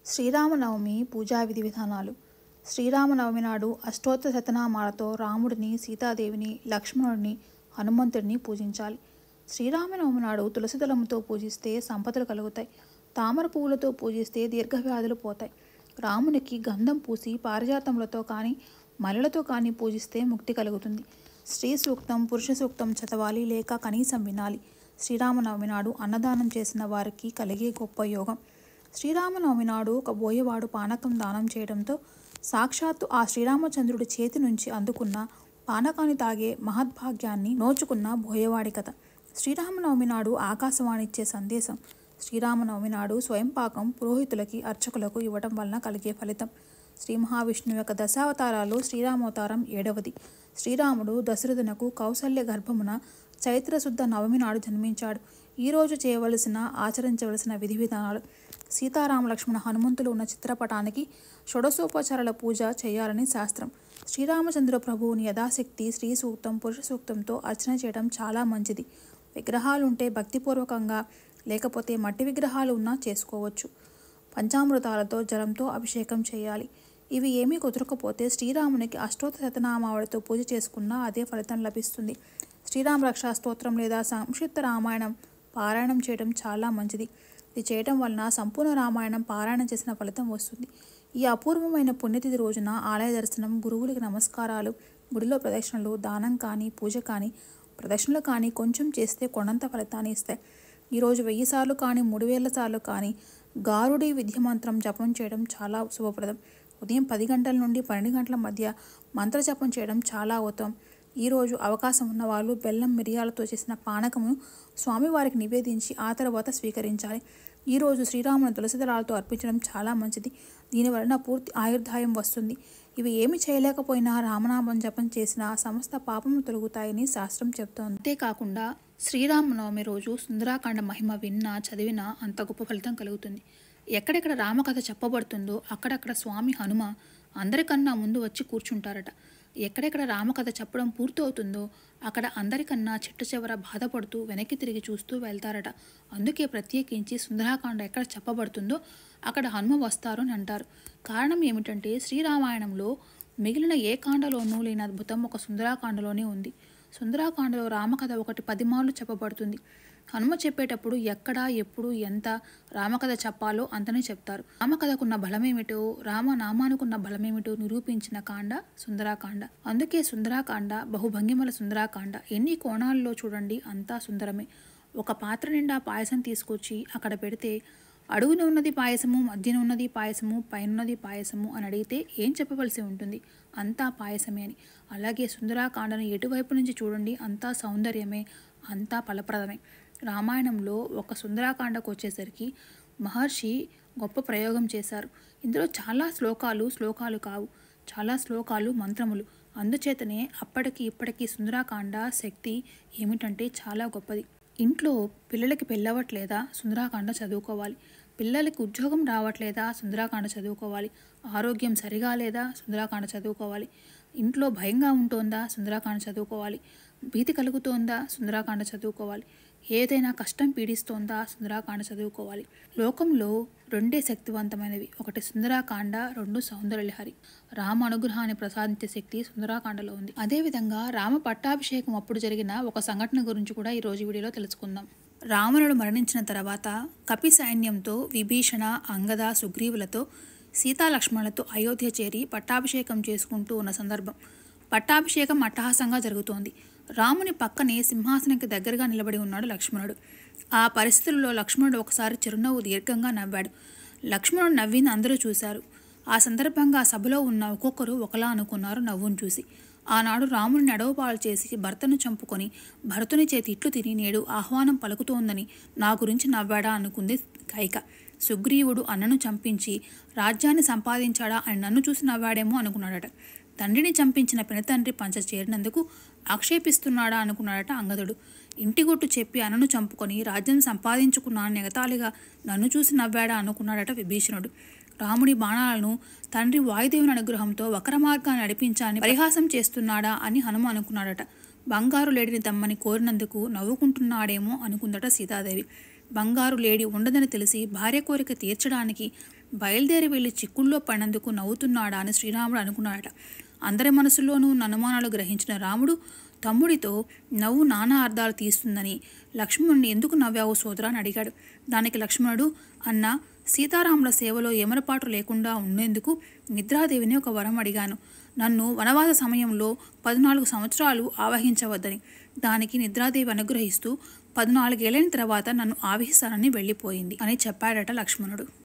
శ్రీరామనవమి పూజా విధి విధానాలు. శ్రీరామనవమి నాడు అష్టోత్తర శతనామాలతో రాముడిని, సీతాదేవిని, లక్ష్మణుడిని, హనుమంతుడిని పూజించాలి. శ్రీరామనవమి నాడు తులసి దళముతో పూజిస్తే సంపదలు కలుగుతాయి. తామర పువ్వులతో పూజిస్తే దీర్ఘవ్యాధులు పోతాయి. రామునికి గంధం పూసి పారిజాతములతో కానీ మల్లెలతో కానీ పూజిస్తే ముక్తి కలుగుతుంది. స్త్రీ సూక్తం, పురుష సూక్తం చదవాలి లేక కనీసం వినాలి. శ్రీరామనవమి నాడు అన్నదానం చేసిన వారికి కలిగే గొప్ప యోగం. శ్రీరామనవమి నాడు ఒక బోయవాడు పానకం దానం చేయడంతో సాక్షాత్తు ఆ శ్రీరామచంద్రుడి చేతి నుంచి అందుకున్న పానకాన్ని తాగే మహద్భాగ్యాన్ని నోచుకున్న బోయవాడి కథ. శ్రీరామనవమి నాడు ఆకాశవాణిచ్చే సందేశం. శ్రీరామనవమి నాడు స్వయంపాకం పురోహితులకి, అర్చకులకు ఇవ్వడం వలన కలిగే ఫలితం. శ్రీ మహావిష్ణువు యొక్క దశావతారాలు శ్రీరామవతారం 7వది. శ్రీరాముడు దశరథునకు కౌసల్య గర్భమున చైత్రశుద్ధ నవమి నాడు జన్మించాడు. ఈరోజు చేయవలసిన, ఆచరించవలసిన విధి విధానాలు. సీతారామ లక్ష్మణ హనుమంతులు ఉన్న చిత్రపటానికి షోడశోపచారాల పూజ చేయాలని శాస్త్రం. శ్రీరామచంద్ర ప్రభువుని యథాశక్తి స్త్రీ సూక్తం, పురుష సూక్తంతో అర్చన చేయడం చాలా మంచిది. విగ్రహాలుంటే భక్తిపూర్వకంగా, లేకపోతే మట్టి విగ్రహాలు ఉన్నా చేసుకోవచ్చు. పంచామృతాలతో జలంతో అభిషేకం చేయాలి. ఇవి ఏమీ కుదరకపోతే శ్రీరామునికి అష్టోత్తర శతనామావళితో పూజ చేసుకున్నా అదే ఫలితం లభిస్తుంది. శ్రీరామ రక్షా స్తోత్రం లేదా సంక్షిప్త రామాయణం పారాయణం చేయడం చాలా మంచిది. ఇది చేయడం వలన సంపూర్ణ రామాయణం పారాయణం చేసిన ఫలితం వస్తుంది. ఈ అపూర్వమైన పుణ్యతిథి రోజున ఆలయ దర్శనం, గురువులకి నమస్కారాలు, గుడిలో ప్రదక్షిణలు, దానం కానీ, పూజ కానీ, ప్రదక్షిణలు కానీ కొంచెం చేస్తే కొండంత ఫలితాన్ని ఇస్తాయి. ఈరోజు 1000 సార్లు కానీ 3000 సార్లు కానీ గారుడి విద్యమంత్రం జపం చేయడం చాలా శుభప్రదం. ఉదయం 10 గంటల నుండి 12 గంటల మధ్య మంత్ర జపం చేయడం చాలా ఉత్తమం. ఈరోజు అవకాశం ఉన్నవాళ్ళు బెల్లం, మిరియాలతో చేసిన పానకమును స్వామివారికి నివేదించి ఆ తర్వాత స్వీకరించాలి. ఈరోజు శ్రీరాముని తులసి దళాలతో అర్పించడం చాలా మంచిది. దీనివలన పూర్తి ఆయుర్దాయం వస్తుంది. ఇవి ఏమి చేయలేకపోయినా రామనామం జపం చేసిన సమస్త పాపములు తొలగుతాయని శాస్త్రం చెబుతోంది. అంతేకాకుండా శ్రీరామనవమి రోజు సుందరాకాండ మహిమ విన్నా, చదివినా అంత గొప్ప ఫలితం కలుగుతుంది. ఎక్కడెక్కడ రామకథ చెప్పబడుతుందో అక్కడక్కడ స్వామి హనుమ అందరికన్నా ముందు వచ్చి కూర్చుంటారట. ఎక్కడెక్కడ రామకథ చెప్పడం పూర్తవుతుందో అక్కడ అందరికన్నా చిట్ట చివర బాధపడుతూ వెనక్కి తిరిగి చూస్తూ వెళ్తారట. అందుకే ప్రత్యేకించి సుందరాకాండ ఎక్కడ చెప్పబడుతుందో అక్కడ హనుమ వస్తారు అని అంటారు. కారణం ఏమిటంటే శ్రీరామాయణంలో మిగిలిన ఏ కాండలోనూ లేని అద్భుతం ఒక సుందరాకాండలోనే ఉంది. సుందరాకాండలో రామకథ 10 మార్లు చెప్పబడుతుంది. హనుమ చెప్పేటప్పుడు ఎక్కడ, ఎప్పుడు, ఎంత రామకథ చెప్పాలో అంతనే చెప్తారు. రామకథకున్న బలమేమిటో, రామనామానుకున్న బలమేమిటో నిరూపించిన కాండ సుందరాకాండ. అందుకే సుందరాకాండ బహుభంగిమల సుందరాకాండ. ఎన్ని కోణాల్లో చూడండి అంతా సుందరమే. ఒక పాత్ర నిండా పాయసం తీసుకొచ్చి అక్కడ పెడితే అడుగున ఉన్నది పాయసము, మధ్యన ఉన్నది పాయసము, పైనన్నది పాయసము అని అడిగితే ఏం చెప్పవలసి ఉంటుంది? అంతా పాయసమే అని. అలాగే సుందరాకాండను ఎటువైపు నుంచి చూడండి అంతా సౌందర్యమే, అంతా ఫలప్రదమే. రామాయణంలో ఒక సుందరాకాండకు వచ్చేసరికి మహర్షి గొప్ప ప్రయోగం చేశారు. ఇందులో చాలా శ్లోకాలు కావు, చాలా శ్లోకాలు మంత్రములు. అందుచేతనే అప్పటికి ఇప్పటికీ సుందరాకాండ శక్తి ఏమిటంటే చాలా గొప్పది. ఇంట్లో పిల్లలకి పెళ్ళవట్లేదా? సుందరాకాండ చదువుకోవాలి. పిల్లలకి ఉద్యోగం రావట్లేదా? సుందరాకాండ చదువుకోవాలి. ఆరోగ్యం సరిగా లేదా? సుందరాకాండ చదువుకోవాలి. ఇంట్లో భయంగా ఉంటోందా? సుందరాకాండ చదువుకోవాలి. భీతి కలుగుతోందా? సుందరాకాండ చదువుకోవాలి. ఏదైనా కష్టం పీడిస్తోందా? సుందరాకాండ చదువుకోవాలి. లోకంలో 2 శక్తివంతమైనవి, 1 సుందరాకాండ, 2 సౌందర్యలహరి. రామ అనుగ్రహాన్ని ప్రసాదించే శక్తి సుందరాకాండలో ఉంది. అదేవిధంగా రామ పట్టాభిషేకం అప్పుడు జరిగిన ఒక సంఘటన గురించి కూడా ఈరోజు వీడియోలో తెలుసుకుందాం. రావణుడు మరణించిన తర్వాత కపి సైన్యంతో విభీషణ, అంగద, సుగ్రీవులతో సీతాలక్ష్మణులతో అయోధ్య చేరి పట్టాభిషేకం చేసుకుంటూ ఉన్న సందర్భం. పట్టాభిషేకం అట్టహాసంగా జరుగుతోంది. రాముని పక్కనే సింహాసనానికి దగ్గరగా నిలబడి ఉన్నాడు లక్ష్మణుడు. ఆ పరిస్థితుల్లో లక్ష్మణుడు ఒకసారి చిరునవ్వు దీర్ఘంగా నవ్వాడు. లక్ష్మణుడు నవ్వింది అందరూ చూశారు. ఆ సందర్భంగా సభలో ఉన్న ఒక్కొక్కరు ఒకలా అనుకున్నారు నవ్వును చూసి. ఆనాడు రాముని అడవుపాలు చేసి భర్తను చంపుకొని భరతుని చేతి ఇట్లు తిని నేడు ఆహ్వానం పలుకుతోందని నా గురించి నవ్వాడా అనుకుంది కైక. సుగ్రీవుడు అన్నను చంపించి రాజ్యాన్ని సంపాదించాడా అని నన్ను చూసి నవ్వాడేమో అనుకున్నాడట. తండ్రిని చంపించిన పినతండ్రి పంచ చేరినందుకు ఆక్షేపిస్తున్నాడా అనుకున్నాడట అంగదుడు. ఇంటిగొట్టు చెప్పి అన్నను చంపుకొని రాజ్యం సంపాదించుకున్నాను ఎగతాళిగా నన్ను చూసి నవ్వాడా అనుకున్నాడట విభీషణుడు. రాముడి బాణాలను తండ్రి వాయుదేవుని అనుగ్రహంతో వక్ర మార్గాన్ని నడిపించాలని పరిహాసం చేస్తున్నాడా అని హనుమ అనుకున్నాడట. బంగారు లేడిని తమ్మని కోరినందుకు నవ్వుకుంటున్నాడేమో అనుకుందట సీతాదేవి. బంగారు లేడి ఉండదని తెలిసి భార్య కోరిక తీర్చడానికి బయలుదేరి వెళ్ళి చిక్కుల్లో పడినందుకు నవ్వుతున్నాడా అని శ్రీరాముడు అనుకున్నాడట. అందరి మనసుల్లోనూ అనుమానాలు గ్రహించిన రాముడు తమ్ముడితో నవ్వు నానా అర్థాలు తీస్తుందని లక్ష్మణుడిని ఎందుకు నవ్వావు సోదరా అని అడిగాడు. దానికి లక్ష్మణుడు, అన్న సీతారాముల సేవలో ఏమరపాటు లేకుండా ఉండేందుకు నిద్రాదేవిని ఒక వరం అడిగాను. నన్ను వనవాస సమయంలో 14 సంవత్సరాలు ఆవహించవద్దని. దానికి నిద్రాదేవి అనుగ్రహిస్తూ 14 ఏళ్ళైన తర్వాత నన్ను ఆవహిస్తానని వెళ్ళిపోయింది అని చెప్పాడట లక్ష్మణుడు.